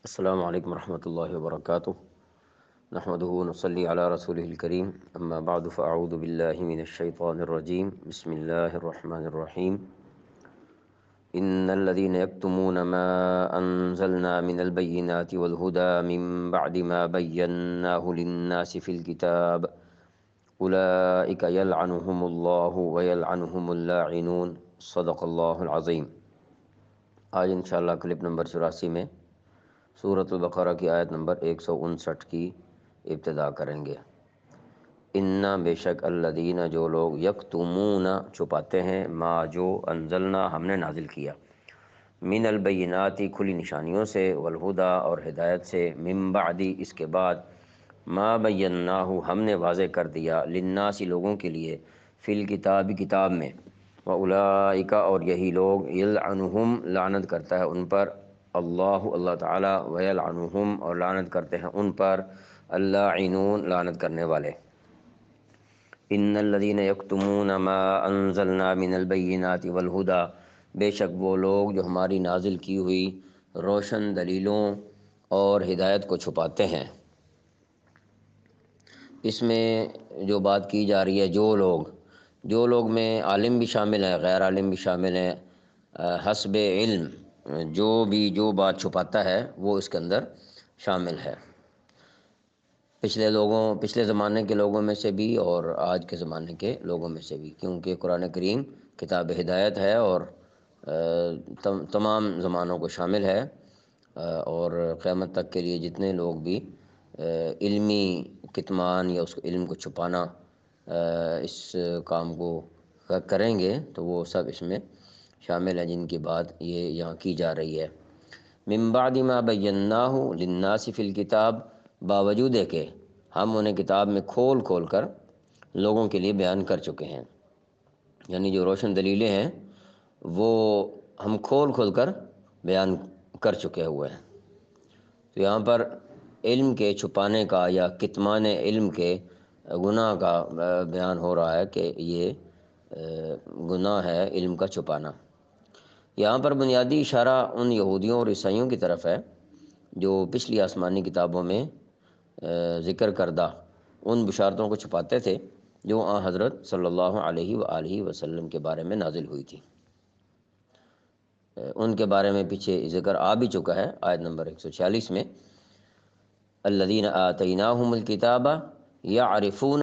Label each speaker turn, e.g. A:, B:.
A: السلام علیکم ورحمۃ اللہ وبرکاتہ نحمدہ ونصلی علی رسولہ الکریم اما بعد فاعوذ باللہ من الشیطان الرجیم بسم اللہ الرحمن الرحیم ان الذين يكتمون ما انزلنا من البينات والهدى من بعد ما بيناه للناس في الكتاب اولئك يلعنهم الله ويلعنهم اللاعنون صدق اللہ العظیم۔ آج انشاءاللہ کلپ نمبر 84 میں سورۃ البقرہ کی آیت نمبر 159 کی ابتدا کریں گے۔ انا بے شک الذین جو لوگ یکتمون چھپاتے ہیں ما جو انزلنا ہم نے نازل کیا، من البینات کھلی نشانیوں سے، والہدی اور ہدایت سے، من بعدی اس کے بعد، ما بیناہ ہم نے واضح کر دیا، للناس لوگوں کے لیے، فی الکتاب کتاب میں، واولئک اور یہی لوگ، یلعنہم لعنت کرتا ہے ان پر اللہ تعالیٰ، ویلعنہم اور لعنت کرتے ہیں ان پر اللاعنون لعنت کرنے والے۔ ان الذین یکتمون ما انزلنا من البینات والہدی بے شک وہ لوگ جو ہماری نازل کی ہوئی روشن دلیلوں اور ہدایت کو چھپاتے ہیں۔ اس میں جو بات کی جا رہی ہے جو لوگ میں عالم بھی شامل ہے، غیر عالم بھی شامل ہے، حسب علم جو بات چھپاتا ہے وہ اس کے اندر شامل ہے، پچھلے زمانے کے لوگوں میں سے بھی اور آج کے زمانے کے لوگوں میں سے بھی، کیونکہ قرآن کریم کتاب ہدایت ہے اور تمام زمانوں کو شامل ہے، اور قیامت تک کے لیے جتنے لوگ بھی علمی کتمان یا اس علم کو چھپانا اس کام کو کریں گے تو وہ سب اس میں شامل ہیں، جن کی بات یہ یہاں کی جا رہی ہے۔ من بعد ما بیناہ للناس فی الکتاب، باوجود ہے کہ ہم انہیں کتاب میں کھول کر لوگوں کے لیے بیان کر چکے ہیں، یعنی جو روشن دلیلیں ہیں وہ ہم کھول کر بیان کر چکے ہوئے ہیں۔ تو یہاں پر علم کے چھپانے کا یا کتمان علم کے گناہ کا بیان ہو رہا ہے کہ یہ گناہ ہے علم کا چھپانا۔ یہاں پر بنیادی اشارہ ان یہودیوں اور عیسائیوں کی طرف ہے جو پچھلی آسمانی کتابوں میں ذکر کردہ ان بشارتوں کو چھپاتے تھے جو آن حضرت صلی اللہ علیہ وآلہ وسلم کے بارے میں نازل ہوئی تھی۔ ان کے بارے میں پیچھے ذکر آ بھی چکا ہے آیت نمبر 146 میں، الذین آتیناہم الکتاب یعرفون